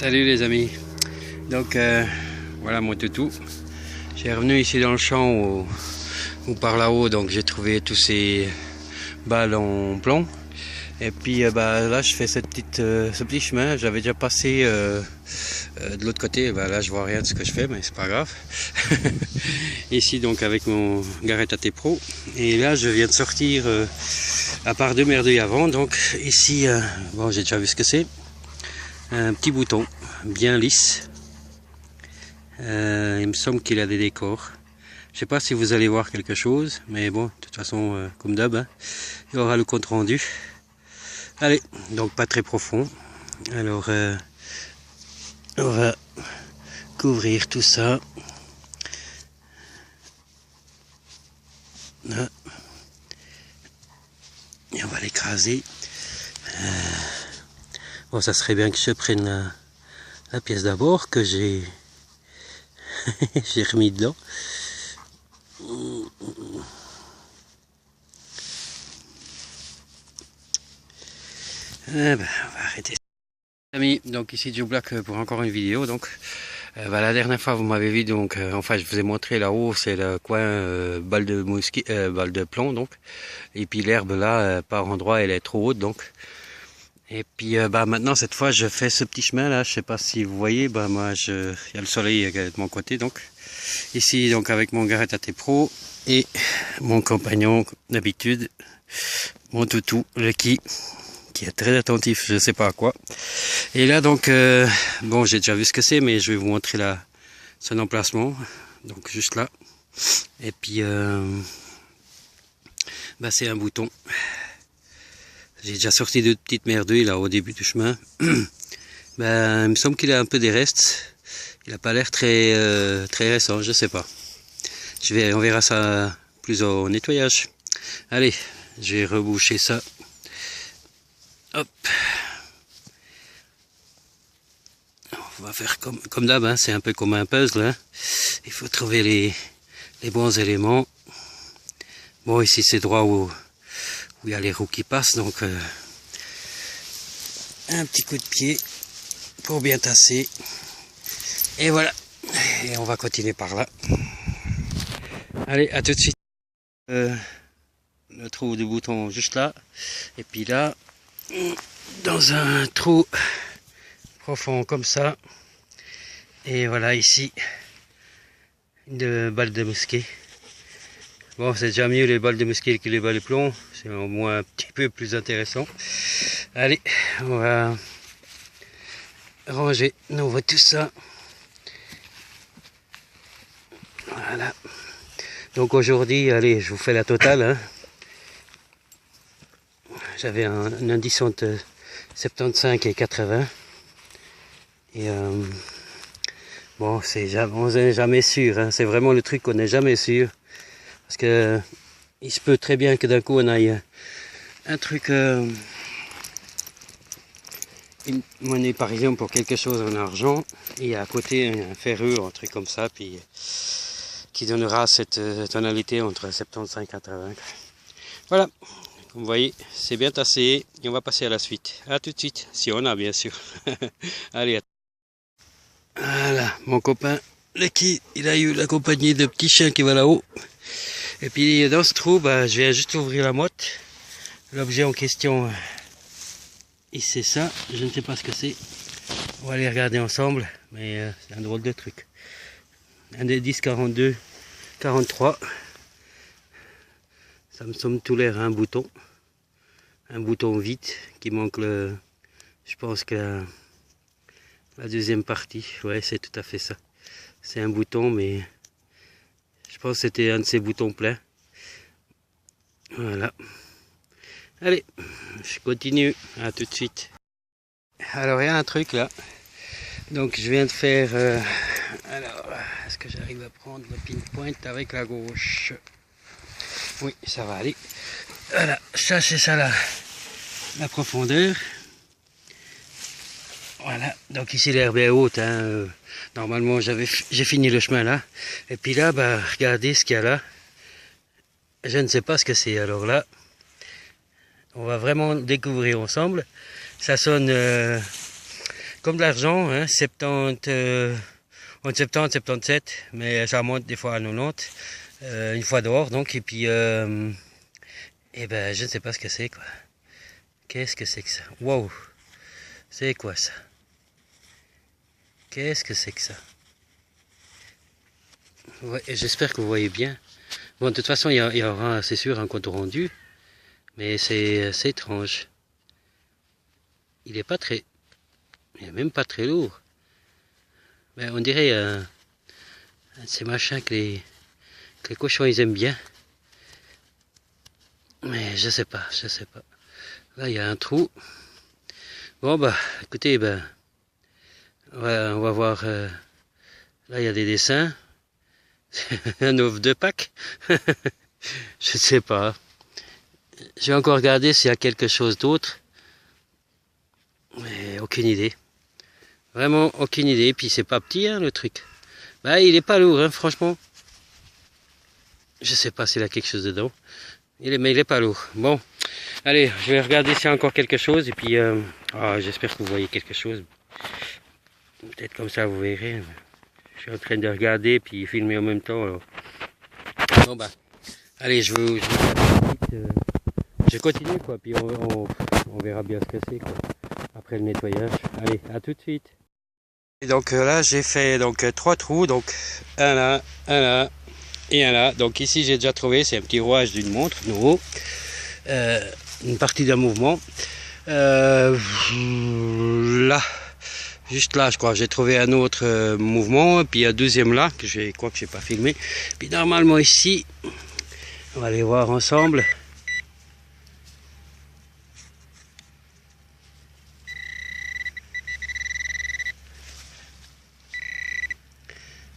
Salut les amis, donc voilà mon toutou. J'ai revenu ici dans le champ ou par là-haut, donc j'ai trouvé tous ces balles en plomb. Et puis là je fais ce petit chemin. J'avais déjà passé de l'autre côté. Là je vois rien de ce que je fais, mais c'est pas grave. Ici donc avec mon Garrett AT Pro. Et là je viens de sortir à part deux merdouilles avant. Donc ici, bon, j'ai déjà vu ce que c'est. Un petit bouton bien lisse. Il me semble qu'il a des décors. Je sais pas si vous allez voir quelque chose, mais bon, de toute façon, comme d'hab, hein, il y aura le compte rendu. Allez, donc pas très profond. Alors, on va couvrir tout ça. Là. Et on va l'écraser. Bon, ça serait bien que je prenne la pièce d'abord que j'ai j'ai remis dedans. On va arrêter. Amis, donc ici Joe Black pour encore une vidéo. Donc la dernière fois vous m'avez vu, donc enfin je vous ai montré là-haut, c'est le coin balle de plomb, donc, et puis l'herbe là par endroit elle est trop haute, donc. Et puis maintenant cette fois je fais ce petit chemin là, je sais pas si vous voyez, moi il y a le soleil de mon côté, donc ici donc avec mon Garrett AT Pro et mon compagnon d'habitude, mon toutou Lucky, qui est très attentif, je sais pas à quoi. Et là donc bon, j'ai déjà vu ce que c'est, mais je vais vous montrer son emplacement, donc juste là. Et puis c'est un bouton. J'ai déjà sorti deux petites merdouilles là au début du chemin. Il me semble qu'il a un peu des restes. Il a pas l'air très récent, je sais pas. On verra ça plus au nettoyage. Allez, je vais reboucher ça. Hop. On va faire comme d'hab, hein, c'est un peu comme un puzzle. Hein. Il faut trouver les bons éléments. Bon, ici c'est droit où il y a les roues qui passent, donc un petit coup de pied pour bien tasser. Et voilà. Et on va continuer par là. Allez, à tout de suite. Le trou du bouton juste là. Et puis là, dans un trou profond comme ça. Et voilà ici, une balle de mousquet. Bon, c'est déjà mieux les balles de mousquet que les balles de plomb. C'est au moins un petit peu plus intéressant. Allez, on va ranger nouveau tout ça. Voilà. Donc aujourd'hui, allez, je vous fais la totale. Hein. J'avais un indice entre 75 et 80. Et bon, on n'est jamais sûr. Hein. C'est vraiment le truc qu'on n'est jamais sûr. Parce que il se peut très bien que d'un coup on aille un truc, une monnaie par exemple pour quelque chose en argent, et à côté un ferrure, un truc comme ça, puis qui donnera cette tonalité entre 75 et 80. Voilà, comme vous voyez, c'est bien tassé et on va passer à la suite. À tout de suite, si on a bien sûr. Allez. Voilà, mon copain Lucky, il a eu la compagnie de petits chiens qui va là-haut. Et puis dans ce trou, je viens juste ouvrir la motte. L'objet en question, c'est ça. Je ne sais pas ce que c'est. On va aller regarder ensemble, mais c'est un drôle de truc. Un des 10 42 43. Ça me semble tout l'air un bouton. Un bouton vide qui manque je pense que la deuxième partie. Ouais, c'est tout à fait ça. C'est un bouton, mais je pense que c'était un de ces boutons pleins. Voilà. Allez, je continue. À tout de suite. Alors, il y a un truc là. Donc, je viens de faire... alors, est-ce que j'arrive à prendre le pinpoint avec la gauche? Oui, ça va aller. Voilà, ça c'est ça la profondeur. Voilà, donc ici l'herbe est haute. Hein. Normalement, j'ai fini le chemin là. Et puis là, regardez ce qu'il y a là. Je ne sais pas ce que c'est. Alors là, on va vraiment découvrir ensemble. Ça sonne comme de l'argent, hein, 70, entre 70 et 77, mais ça monte des fois à 90, une fois dehors donc, et puis, et ben je ne sais pas ce que c'est quoi. Qu'est-ce que c'est que ça? Wow! C'est quoi ça? Qu'est-ce que c'est que ça? Ouais, j'espère que vous voyez bien. Bon, de toute façon, il y aura, c'est sûr, un compte rendu, mais c'est étrange. Il est pas très, il est même pas très lourd. Mais on dirait ces machins que les cochons ils aiment bien. Mais je sais pas, je sais pas. Là, il y a un trou. Bon, bah, écoutez, ben, on va voir. Là, il y a des dessins. Un œuf de Pâques. Je sais pas. J'ai encore regardé s'il y a quelque chose d'autre. Mais aucune idée. Vraiment aucune idée. Puis c'est pas petit, hein, le truc. Bah, il est pas lourd, hein, franchement. Je sais pas s'il y a quelque chose dedans. Mais il est pas lourd. Bon. Allez, je vais regarder s'il y a encore quelque chose. Et puis, j'espère que vous voyez quelque chose. Peut-être comme ça, vous verrez. Je suis en train de regarder puis filmer en même temps. Alors. Bon, bah. Allez, je continue, quoi. Puis on verra bien ce que c'est, quoi. Après le nettoyage. Allez, à tout de suite. Et donc là, j'ai fait donc 3 trous. Donc, un là et un là. Donc ici, j'ai déjà trouvé. C'est un petit rouage d'une montre nouveau. Une partie d'un mouvement. Là, juste là, je crois, j'ai trouvé un autre mouvement, puis un deuxième là, que je crois que j'ai pas filmé. Puis normalement ici, on va aller voir ensemble.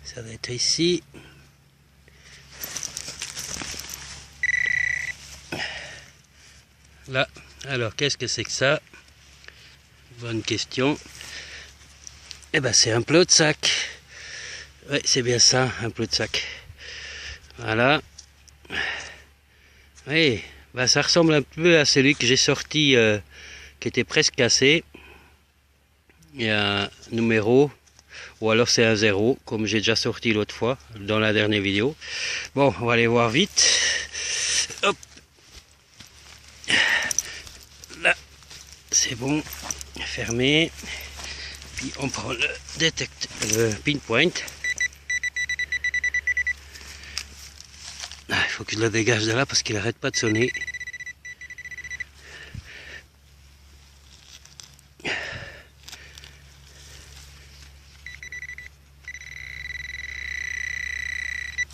Ça va être ici. Là, alors qu'est-ce que c'est que ça? Bonne question. Eh ben c'est un plot de sac. Oui, c'est bien ça, un plot de sac. Voilà. Oui, ben ça ressemble un peu à celui que j'ai sorti, qui était presque cassé. Il y a un numéro, ou alors c'est un 0, comme j'ai déjà sorti l'autre fois, dans la dernière vidéo. Bon, on va aller voir vite. Hop. Là, c'est bon, fermé. Puis on prend le le pinpoint. Il faut que je le dégage de là parce qu'il n'arrête pas de sonner.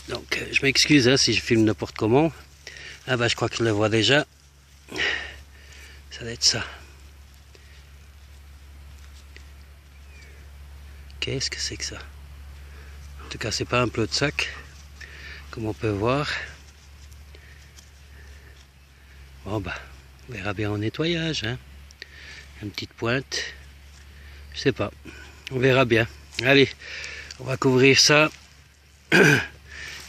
Donc je m'excuse hein, si je filme n'importe comment. Ah bah je crois que je le vois déjà. Ça doit être ça. Qu'est-ce que c'est que ça? En tout cas c'est pas un plot de sac, comme on peut voir. Bon bah, on verra bien en nettoyage. Hein. Une petite pointe. Je sais pas. On verra bien. Allez, on va couvrir ça.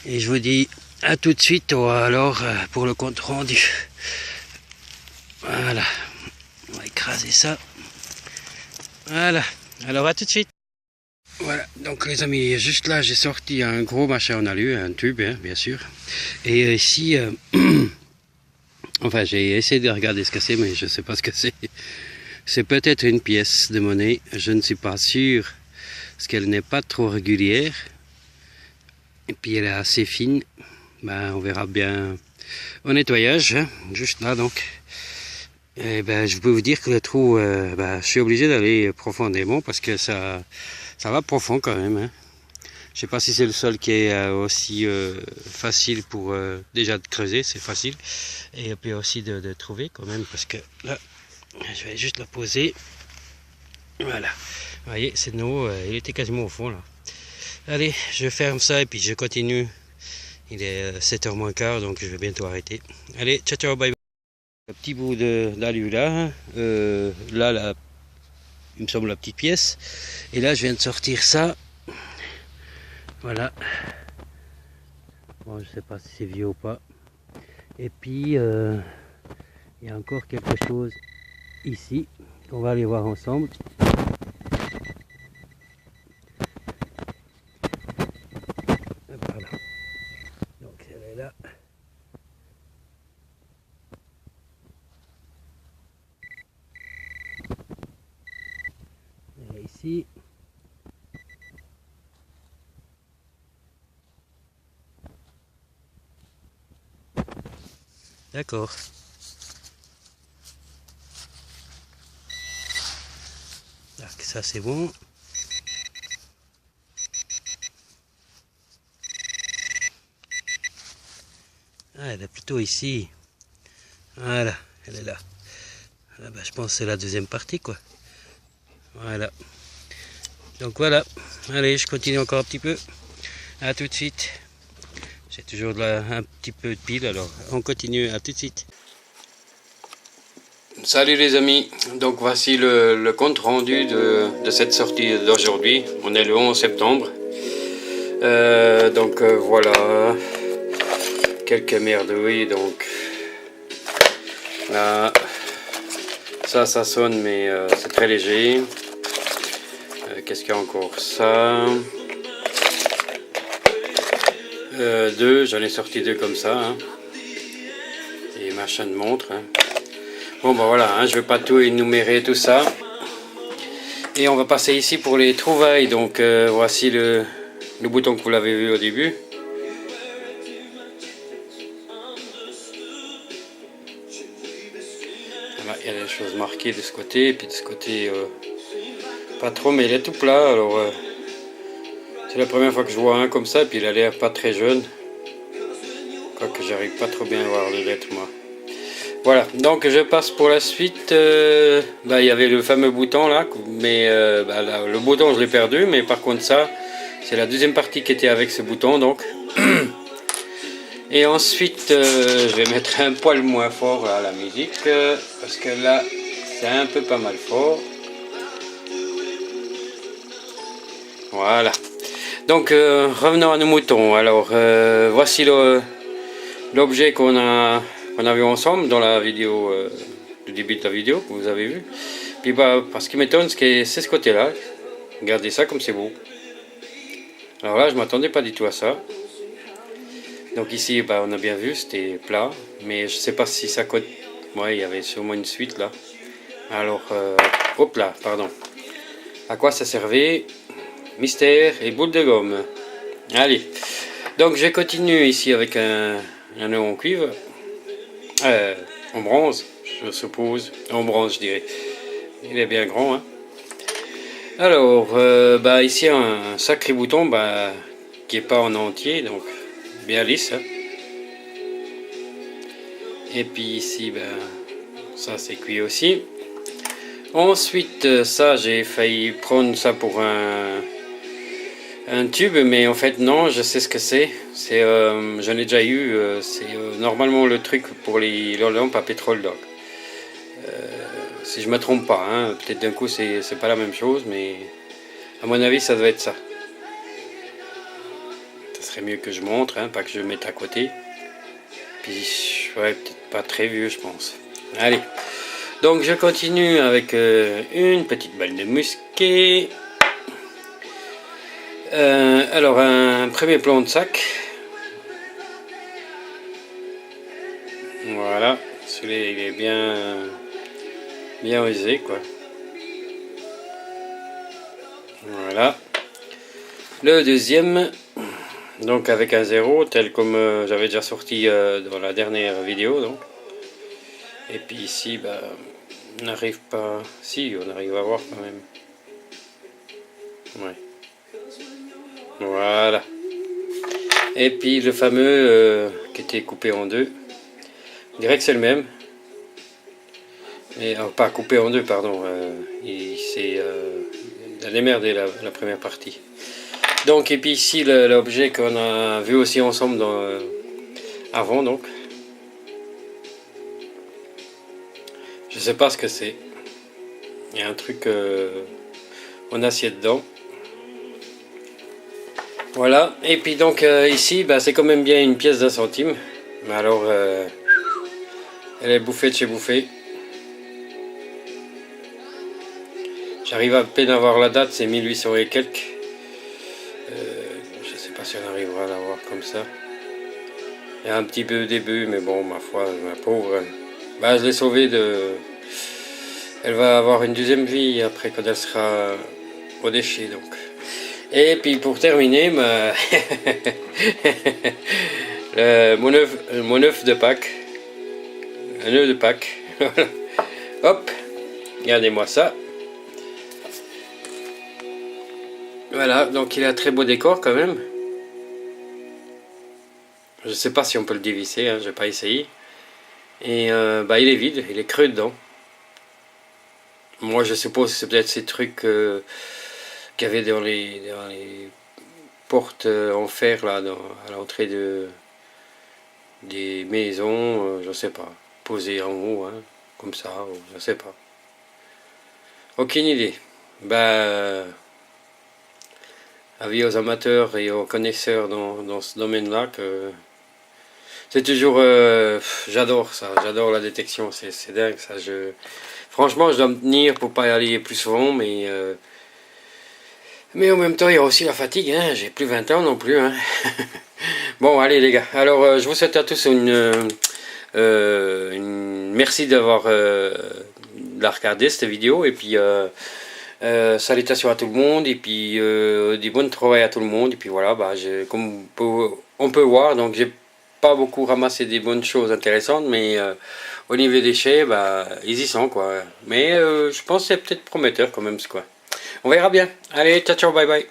Et je vous dis à tout de suite ou alors pour le compte rendu. Voilà. On va écraser ça. Voilà. Alors à tout de suite. Voilà, donc les amis, juste là j'ai sorti un gros machin en alu, un tube hein, bien sûr. Et ici, enfin j'ai essayé de regarder ce que c'est, mais je ne sais pas ce que c'est. C'est peut-être une pièce de monnaie, je ne suis pas sûr, parce qu'elle n'est pas trop régulière. Et puis elle est assez fine, ben, on verra bien au nettoyage, hein, juste là donc. Et ben, je peux vous dire que le trou, ben, je suis obligé d'aller profondément parce que ça va profond quand même. Hein. Je sais pas si c'est le sol qui est aussi facile pour déjà de creuser, c'est facile. Et puis aussi de trouver quand même parce que là, je vais juste la poser. Voilà. Vous voyez, c'est de nouveau, il était quasiment au fond là. Allez, je ferme ça et puis je continue. Il est 7h moins quart donc je vais bientôt arrêter. Allez, ciao ciao, bye bye. Un petit bout d'alu là, là, il me semble la petite pièce. Et là, je viens de sortir ça. Voilà. Bon, je sais pas si c'est vieux ou pas. Et puis, il y a encore quelque chose ici qu'on va aller voir ensemble. ici. D'accord. Ça c'est bon. Ah, elle est plutôt ici. Voilà, elle est là. Ah bah, je pense que c'est la deuxième partie quoi. Voilà. Donc voilà. Allez, je continue encore un petit peu. À tout de suite. J'ai toujours un petit peu de pile, alors on continue. À tout de suite. Salut les amis, donc voici le compte rendu de cette sortie d'aujourd'hui. On est le 11 septembre. Voilà, quelques merdouilles. Donc là, ça sonne, mais c'est très léger. Qu'est-ce qu'il y a encore? Ça. Deux, j'en ai sorti deux comme ça. Hein. Et machin de montre. Hein. Bon ben voilà, hein, je ne vais pas tout énumérer tout ça. Et on va passer ici pour les trouvailles. Donc voici le bouton que vous l'avez vu au début. Voilà, il y a des choses marquées de ce côté, et puis de ce côté pas trop, mais il est tout plat. Alors c'est la première fois que je vois un comme ça, et puis il a l'air pas très jeune. Quoique j'arrive pas trop bien à voir les lettres moi. Voilà, donc je passe pour la suite. Il y avait le fameux bouton là, mais là, le bouton je l'ai perdu, mais par contre ça, c'est la deuxième partie qui était avec ce bouton donc. Et ensuite, je vais mettre un poil moins fort à la musique, parce que là, c'est un peu pas mal fort. Voilà. Donc, revenons à nos moutons. Alors, voici l'objet qu'on a vu ensemble dans la vidéo, le début de la vidéo que vous avez vu. Puis parce qu'il m'étonne, c'est ce côté-là. Regardez ça comme c'est beau. Alors là, je m'attendais pas du tout à ça. Donc ici, on a bien vu, c'était plat. Mais je sais pas si ça cote. Ouais, il y avait sûrement une suite là. Alors, hop là, pardon. À quoi ça servait? Mystère et boule de gomme. Allez. Donc je continue ici avec un nœud en cuivre. En bronze, je suppose. En bronze, je dirais. Il est bien grand, hein. Alors, ici un sacré bouton, qui est pas en entier, donc bien lisse. Hein. Et puis ici, ça c'est cuit aussi. Ensuite, ça j'ai failli prendre ça pour un tube, mais en fait non, je sais ce que c'est. J'en ai déjà eu. C'est normalement le truc pour les lampes à pétrole, donc. Si je me trompe pas, hein, peut-être d'un coup c'est pas la même chose, mais à mon avis ça doit être ça. Ça serait mieux que je montre, hein, pas que je le mette à côté. Puis ouais, peut-être pas très vieux je pense. Allez, donc je continue avec une petite balle de musquet. Alors un premier plomb de sac. Voilà, celui-là il est bien osé quoi. Voilà. Le deuxième, donc avec un 0, tel comme j'avais déjà sorti dans la dernière vidéo. Donc. Et puis ici, on n'arrive pas... Si, on arrive à voir quand même. Ouais. Voilà. Et puis le fameux qui était coupé en deux. On dirait que c'est le même. Mais pas coupé en deux, pardon. Il a démerdé la première partie. Donc, et puis ici, l'objet qu'on a vu aussi ensemble avant, donc. Je sais pas ce que c'est. Il y a un truc en acier dedans. Voilà. Et puis donc ici, c'est quand même bien une pièce d'1 centime. Mais alors, elle est bouffée de chez bouffée. J'arrive à peine à voir la date, c'est 1800 et quelques. Je sais pas si on arrivera à la voir comme ça. Il y a un petit peu au début, mais bon, ma foi, ma pauvre. Je l'ai sauvée de... Elle va avoir une deuxième vie après quand elle sera aux déchets donc. Et puis pour terminer, mon œuf de Pâques, un œuf de Pâques. Hop, regardez-moi ça. Voilà, donc il a un très beau décor quand même. Je sais pas si on peut le dévisser, hein, j'ai pas essayé. Et il est vide, il est creux dedans. Moi je suppose que c'est peut-être ces trucs qu'il y avait dans les portes en fer là, à l'entrée des maisons, je sais pas, posées en haut, hein, comme ça, je sais pas. Aucune idée. Avis aux amateurs et aux connaisseurs dans ce domaine-là que c'est toujours, j'adore ça, j'adore la détection, c'est dingue ça. Franchement, je dois me tenir pour pas y aller plus souvent, mais en même temps, il y a aussi la fatigue, hein, j'ai plus 20 ans non plus. Hein. Bon, allez les gars, alors je vous souhaite à tous merci d'avoir regardé cette vidéo, et puis salutations à tout le monde, et puis des bonnes travail à tout le monde, et puis voilà, comme on peut voir, donc j'ai pas beaucoup ramassé des bonnes choses intéressantes, mais au niveau des déchets, ils y sont quoi. Mais je pense que c'est peut-être prometteur quand même, quoi. On verra bien. Allez, ciao ciao, bye bye.